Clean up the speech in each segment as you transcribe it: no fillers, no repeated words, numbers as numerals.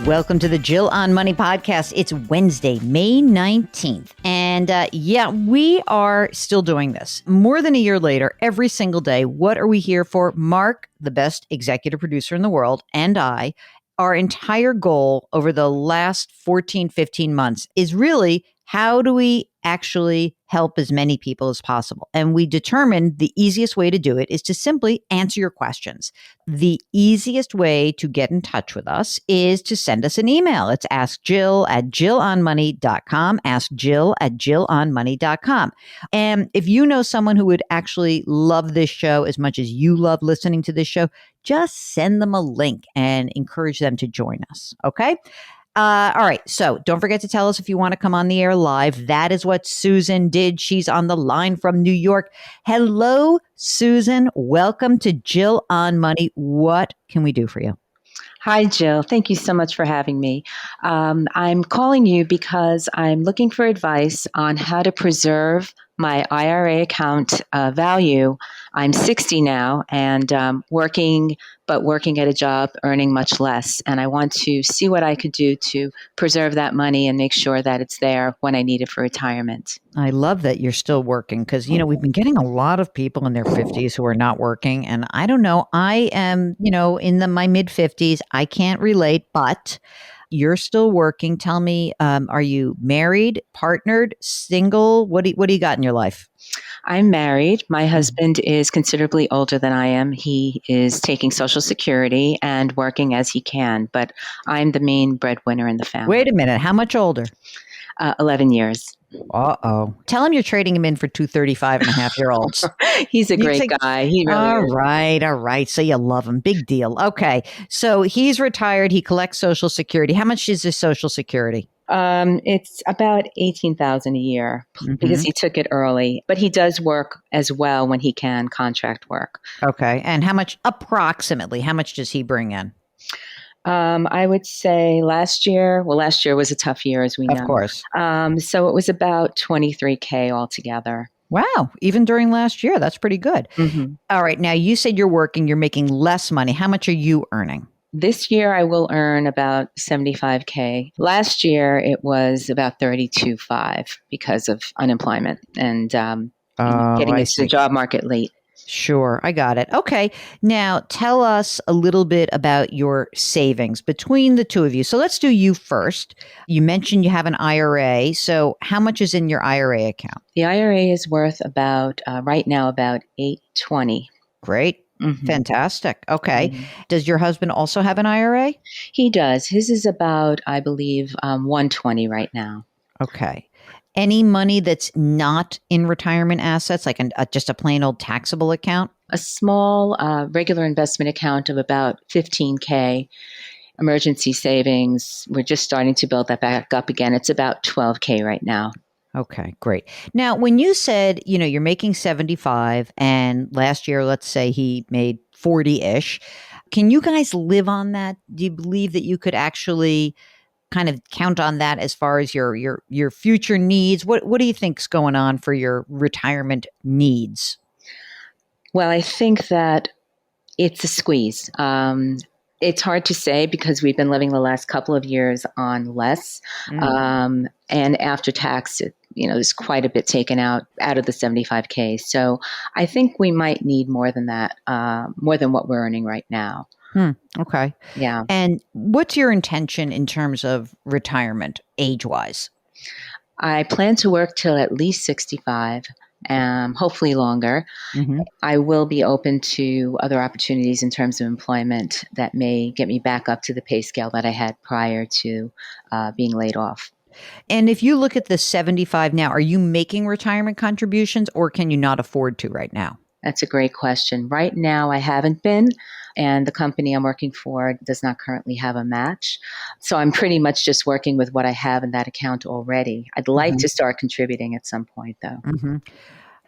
Welcome to the Jill on Money podcast. It's Wednesday, May 19th. And we are still doing this. More than a year later, every single day, what are we here for? Mark, the best executive producer in the world, and I, our entire goal over the last 14, 15 months is really how do we actually help as many people as possible? And we determined the easiest way to do it is to simply answer your questions. The easiest way to get in touch with us is to send us an email. It's askjill@jillonmoney.com, askjill@jillonmoney.com. And if you know someone who would actually love this show as much as you love listening to this show, just send them a link and encourage them to join us. Okay? All right. So don't forget to tell us if you want to come on the air live. That is what Susan did. She's on the line from New York. Hello, Susan. Welcome to Jill on Money. What can we do for you? Hi, Jill. Thank you so much for having me. I'm calling you because I'm looking for advice on how to preserve my IRA account value. I'm 60 now and working at a job earning much less. And I want to see what I could do to preserve that money and make sure that it's there when I need it for retirement. I love that you're still working because, we've been getting a lot of people in their 50s who are not working. And I don't know, I am, in my mid 50s. I can't relate, but you're still working. Tell me, are you married, partnered, single? What do you got in your life? I'm married. My husband is considerably older than I am. He is taking Social Security and working as he can, but I'm the main breadwinner in the family. Wait a minute. How much older? 11 years. Uh-oh. Tell him you're trading him in for two 35-and-a-half-year-olds. He's a great guy. He really is. All right. So you love him. Big deal. Okay. So he's retired. He collects Social Security. How much is his Social Security? It's about $18,000 a year because he took it early, but he does work as well when he can, contract work. Okay. And how much does he bring in? I would say last year was a tough year, as we know. Of course. So it was about $23,000 altogether. Wow. Even during last year, that's pretty good. Mm-hmm. All right. Now you said you're working, you're making less money. How much are you earning? This year, I will earn about $75,000. Last year, it was about $32,500 because of unemployment and getting into the job market late. Sure. I got it. Okay. Now tell us a little bit about your savings between the two of you. So let's do you first. You mentioned you have an IRA. So how much is in your IRA account? The IRA is worth about, right now, about $820,000. Great. Mm-hmm. Fantastic. Okay. Mm-hmm. Does your husband also have an IRA? He does. His is about, I believe, $120,000 right now. Okay. Any money that's not in retirement assets, like just a plain old taxable account? A small regular investment account of about $15,000. Emergency savings. We're just starting to build that back up again. It's about $12,000 right now. Okay, great. Now, when you said, you're making 75 and last year, let's say he made 40-ish, can you guys live on that? Do you believe that you could actually kind of count on that as far as your future needs? What do you think's going on for your retirement needs? Well, I think that it's a squeeze. It's hard to say because we've been living the last couple of years on less. And after tax, there's quite a bit taken out of the $75,000. So I think we might need more than that, more than what we're earning right now. Okay. Yeah. And what's your intention in terms of retirement age-wise? I plan to work till at least 65. Hopefully longer. Mm-hmm. I will be open to other opportunities in terms of employment that may get me back up to the pay scale that I had prior to being laid off. And if you look at the 75 now, are you making retirement contributions or can you not afford to right now? That's a great question. Right now, I haven't been, and the company I'm working for does not currently have a match. So I'm pretty much just working with what I have in that account already. I'd like to start contributing at some point, though. Mm-hmm.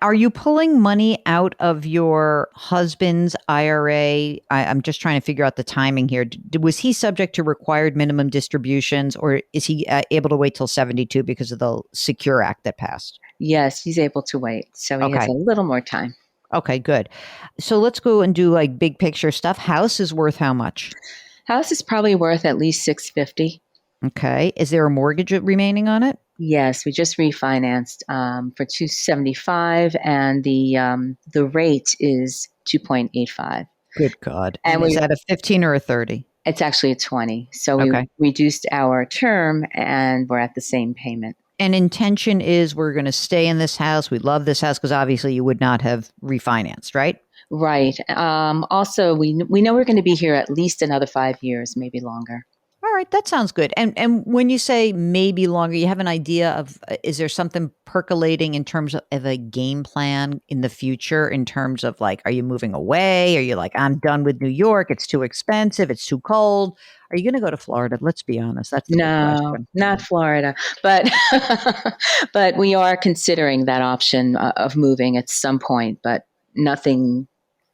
Are you pulling money out of your husband's IRA? I'm just trying to figure out the timing here. Was he subject to required minimum distributions, or is he able to wait till 72 because of the Secure Act that passed? Yes, he's able to wait. So he has a little more time. Okay, good. So let's go and do like big picture stuff. House is worth how much? House is probably worth at least 650. Okay. Is there a mortgage remaining on it? Yes, we just refinanced for 275, and the rate is 2.85. Good God. And And is that a 15 or a 30? it's actually a 20. So we Okay. reduced our term, and we're at the same payment. And intention is we're going to stay in this house. We love this house because obviously you would not have refinanced, right? Right. Also, we know we're going to be here at least another 5 years, maybe longer. All right, that sounds good. And when you say maybe longer, you have an idea of is there something percolating in terms of a game plan in the future in terms of like, are you moving away? Are you like, I'm done with New York. It's too expensive. It's too cold. Are you going to go to Florida? Let's be honest. That's the big No, question. not Florida, but but we are considering that option of moving at some point, but nothing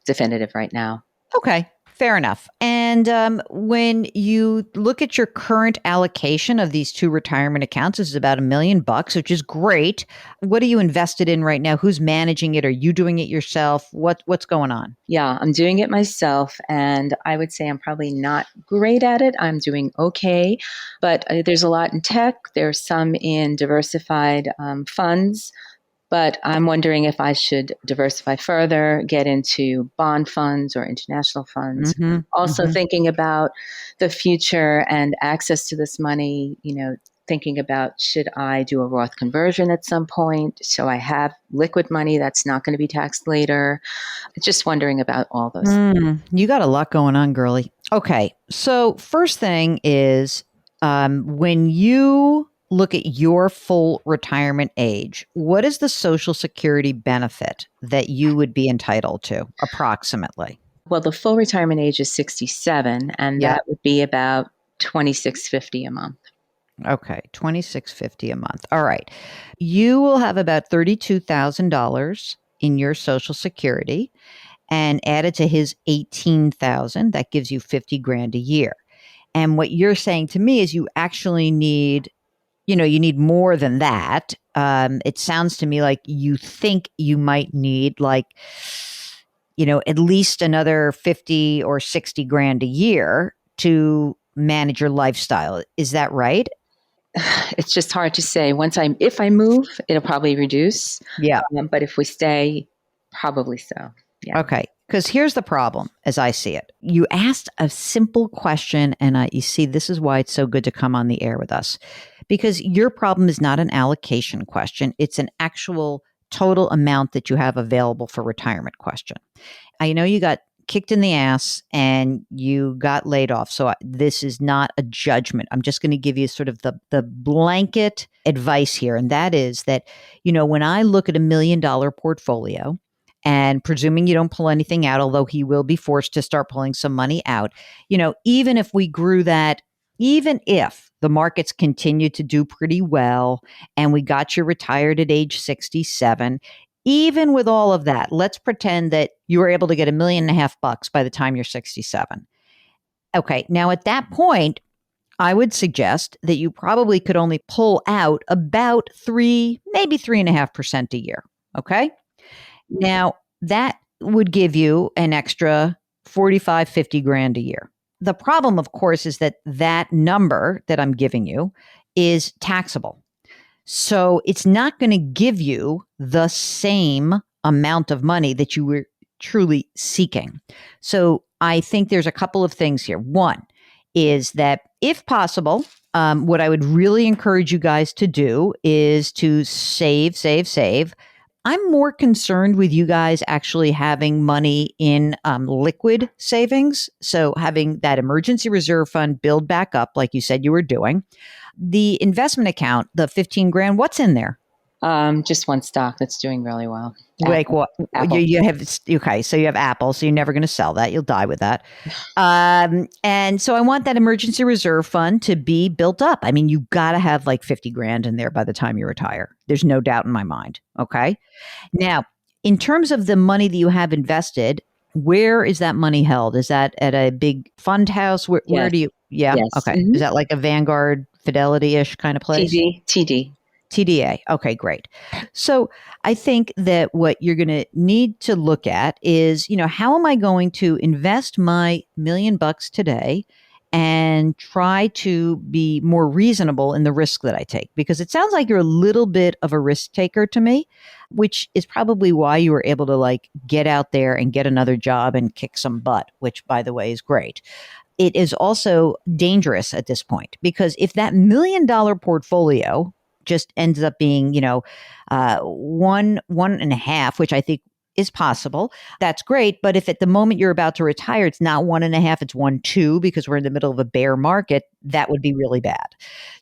definitive right now. Okay, fair enough. And when you look at your current allocation of these two retirement accounts, this is about $1 million, which is great. What are you invested in right now? Who's managing it? Are you doing it yourself? What's going on? Yeah, I'm doing it myself, and I would say I'm probably not great at it. I'm doing okay, but there's a lot in tech. There's some in diversified funds. But I'm wondering if I should diversify further, get into bond funds or international funds. Mm-hmm, Also mm-hmm. thinking about the future and access to this money, thinking about should I do a Roth conversion at some point so I have liquid money that's not going to be taxed later. Just wondering about all those. You got a lot going on, girly. Okay, so first thing is when you look at your full retirement age, what is the Social Security benefit that you would be entitled to approximately? Well, the full retirement age is 67, and Yeah. that would be about 2650 a month. Okay, 2650 a month. All right. You will have about $32,000 in your Social Security and added to his 18,000, that gives you 50 grand a year. And what you're saying to me is you actually need you need more than that. It sounds to me like you think you might need like, at least another 50 or 60 grand a year to manage your lifestyle. Is that right? It's just hard to say. If I move, it'll probably reduce. Yeah. But if we stay, probably so. Yeah. Okay. Because here's the problem as I see it. You asked a simple question, and you see, this is why it's so good to come on the air with us. Because your problem is not an allocation question. It's an actual total amount that you have available for retirement question. I know you got kicked in the ass and you got laid off. So this is not a judgment. I'm just going to give you sort of the blanket advice here. And that is that, when I look at $1 million portfolio, and presuming you don't pull anything out, although he will be forced to start pulling some money out, even if we grew that, even if the markets continue to do pretty well and we got you retired at age 67, even with all of that, let's pretend that you were able to get $1.5 million by the time you're 67. Okay. Now at that point, I would suggest that you probably could only pull out about 3.5% a year. Okay. Now, that would give you an extra 45, 50 grand a year. The problem, of course, is that number that I'm giving you is taxable. So it's not going to give you the same amount of money that you were truly seeking. So I think there's a couple of things here. One is that if possible, what I would really encourage you guys to do is to save. I'm more concerned with you guys actually having money in liquid savings. So having that emergency reserve fund build back up, like you said you were doing. The investment account, the 15 grand, what's in there? Just one stock that's doing really well. Like what? Apple. You have, okay, so you have Apple, so you're never going to sell that. You'll die with that. And so I want that emergency reserve fund to be built up. I mean, you got to have like 50 grand in there by the time you retire. There's no doubt in my mind. Okay. Now, in terms of the money that you have invested, where is that money held? Is that at a big fund house? Where do you? Yeah. Yes. Okay. Mm-hmm. Is that like a Vanguard Fidelity-ish kind of place? TD. TDA. Okay, great. So I think that what you're going to need to look at is, how am I going to invest my $1 million today and try to be more reasonable in the risk that I take, because it sounds like you're a little bit of a risk taker to me, which is probably why you were able to like get out there and get another job and kick some butt, which by the way is great. It is also dangerous at this point, because if that $1 million portfolio just ends up being, one and a half, which I think is possible, that's great. But if at the moment you're about to retire, it's not one and a half, it's 1.2, because we're in the middle of a bear market, that would be really bad.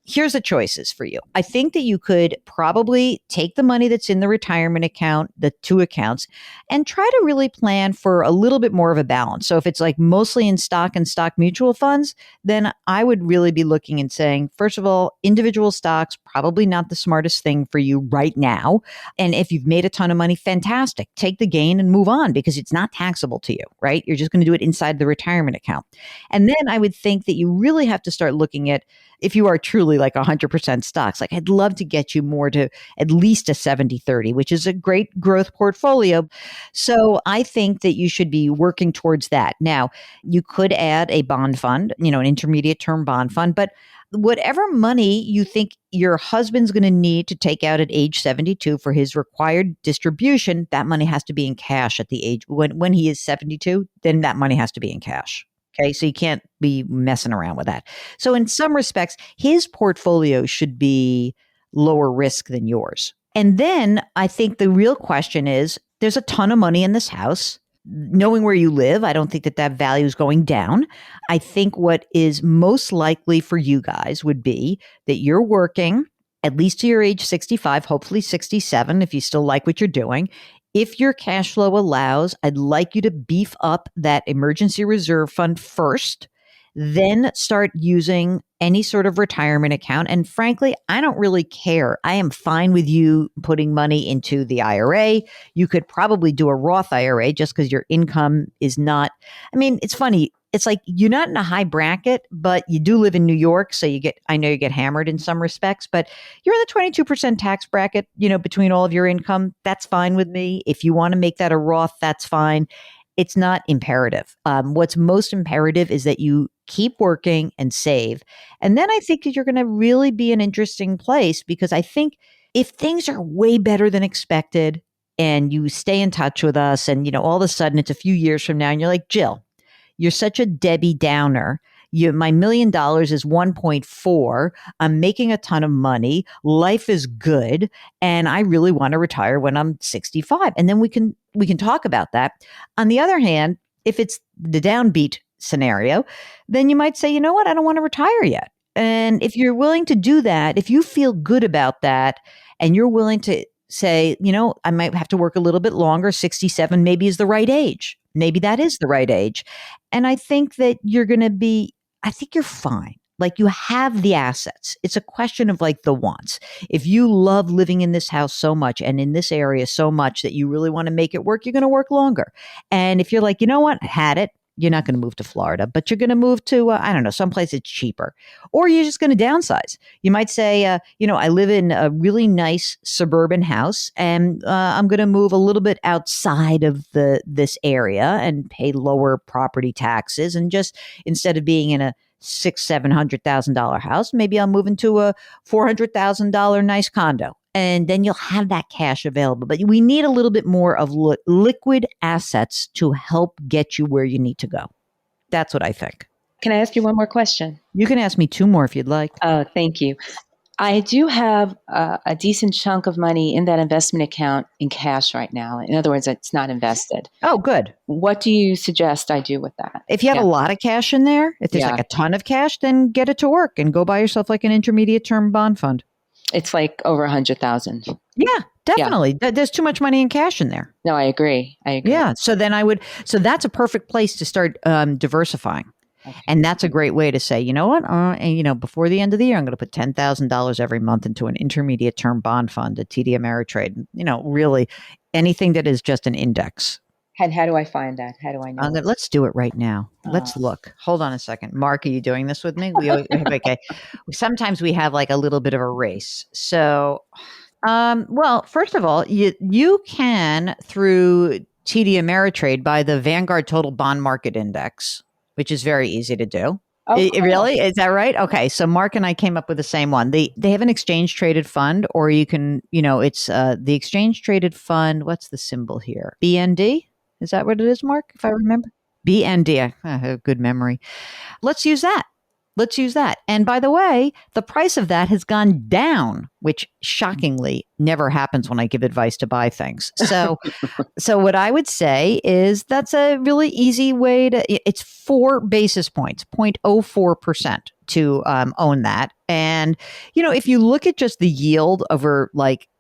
Here's the choices for you. I think that you could probably take the money that's in the retirement account, the two accounts, and try to really plan for a little bit more of a balance. So if it's like mostly in stock and stock mutual funds, then I would really be looking and saying, first of all, individual stocks, probably not the smartest thing for you right now. And if you've made a ton of money, fantastic. Take the gain and move on, because it's not taxable to you, right? You're just going to do it inside the retirement account. And then I would think that you really have to start looking at, if you are truly like 100% stocks, like I'd love to get you more to at least a 70-30, which is a great growth portfolio. So I think that you should be working towards that. Now, you could add a bond fund, an intermediate term bond fund, but whatever money you think your husband's going to need to take out at age 72 for his required distribution, that money has to be in cash at the age when he is 72, then that money has to be in cash. Okay, so you can't be messing around with that. So in some respects, his portfolio should be lower risk than yours. And then I think the real question is, there's a ton of money in this house. Knowing where you live, I don't think that value is going down. I think what is most likely for you guys would be that you're working at least to your age 65, hopefully 67, if you still like what you're doing. If your cash flow allows, I'd like you to beef up that emergency reserve fund first, then start using any sort of retirement account. And frankly, I don't really care. I am fine with you putting money into the IRA. You could probably do a Roth IRA just because your income is not, it's funny. It's like you're not in a high bracket, but you do live in New York. So I know you get hammered in some respects, but you're in the 22% tax bracket, between all of your income. That's fine with me. If you want to make that a Roth, that's fine. It's not imperative. What's most imperative is that you keep working and save. And then I think that you're going to really be an interesting place, because I think if things are way better than expected and you stay in touch with us and, all of a sudden it's a few years from now and you're like, Jill, you're such a Debbie Downer. My $1 million is 1.4. I'm making a ton of money. Life is good. And I really want to retire when I'm 65. And then we can talk about that. On the other hand, if it's the downbeat scenario, then you might say, you know what? I don't want to retire yet. And if you're willing to do that, if you feel good about that and you're willing to say, I might have to work a little bit longer, 67 maybe is the right age. Maybe that is the right age. And I think that I think you're fine. Like you have the assets. It's a question of like the wants. If you love living in this house so much and in this area so much that you really want to make it work, you're going to work longer. And if you're like, you know what, I had it. You're not going to move to Florida, but you're going to move to, someplace that's cheaper. Or you're just going to downsize. You might say, I live in a really nice suburban house and I'm going to move a little bit outside of this area and pay lower property taxes. And just instead of being in a $600,000-$700,000 house, maybe I'll move into a $400,000 nice condo. And then you'll have that cash available. But we need a little bit more of liquid assets to help get you where you need to go. That's what I think. Can I ask you one more question? You can ask me two more if you'd like. Oh, thank you. I do have a decent chunk of money in that investment account in cash right now. In other words, it's not invested. Oh, good. What do you suggest I do with that? If you have a lot of cash in there, if there's like a ton of cash, then get it to work and go buy yourself like an intermediate term bond fund. It's like over 100,000. Yeah, definitely. Yeah. There's too much money in cash in there. No, I agree. Yeah. So then so that's a perfect place to start diversifying. Okay. And that's a great way to say, you know what, before the end of the year, I'm going to put $10,000 every month into an intermediate term bond fund, a TD Ameritrade, really anything that is just an index. And how do I find that? How do I know? Let's do it right now. Let's look. Hold on a second. Mark, are you doing this with me? Okay. Sometimes we have like a little bit of a race. So, well, first of all, you can, through TD Ameritrade, buy the Vanguard Total Bond Market Index, which is very easy to do. Oh, cool. Really? Is that right? Okay. So Mark and I came up with the same one. They have an exchange traded fund, or you can, it's the exchange traded fund. What's the symbol here? BND? Is that what it is, Mark? If I remember. BND. I have good memory. Let's use that. Let's use that. And by the way, the price of that has gone down, which shockingly never happens when I give advice to buy things. So, so what I would say is that's a really easy way it's 4 basis points, 0.04% to own that. And, if you look at just the yield over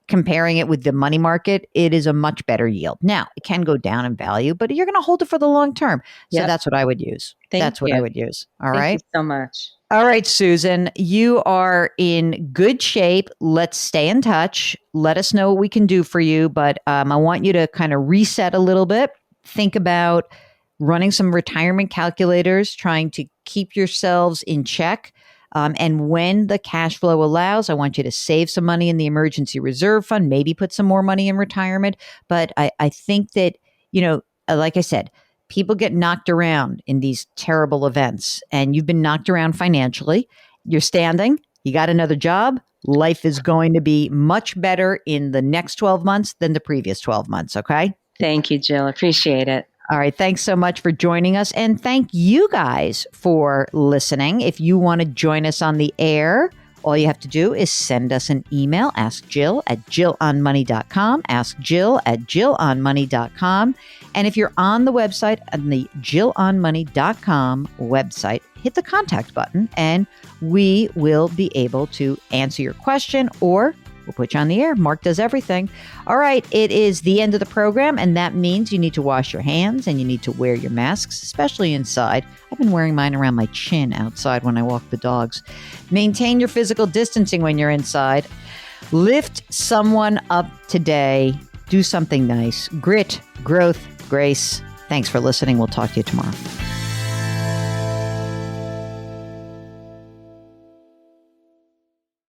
comparing it with the money market, it is a much better yield. Now, it can go down in value, but you're going to hold it for the long term. So that's what I would use. That's what I would use. All right. Thank you so much. All right, Susan, you are in good shape. Let's stay in touch. Let us know what we can do for you. But I want you to kind of reset a little bit. Think about running some retirement calculators, trying to keep yourselves in check. And when the cash flow allows, I want you to save some money in the emergency reserve fund, maybe put some more money in retirement. But I think that, like I said, people get knocked around in these terrible events, and you've been knocked around financially. You're standing, you got another job. Life is going to be much better in the next 12 months than the previous 12 months. Okay. Thank you, Jill. Appreciate it. All right. Thanks so much for joining us. And thank you guys for listening. If you want to join us on the air, all you have to do is send us an email, askjill@jillonmoney.com, askjill@jillonmoney.com. And if you're on the website, on the jillonmoney.com website, hit the contact button and we will be able to answer your question, or we'll put you on the air. Mark does everything. All right. It is the end of the program, and that means you need to wash your hands and you need to wear your masks, especially inside. I've been wearing mine around my chin outside when I walk the dogs. Maintain your physical distancing when you're inside. Lift someone up today. Do something nice. Grit, growth, grace. Thanks for listening. We'll talk to you tomorrow.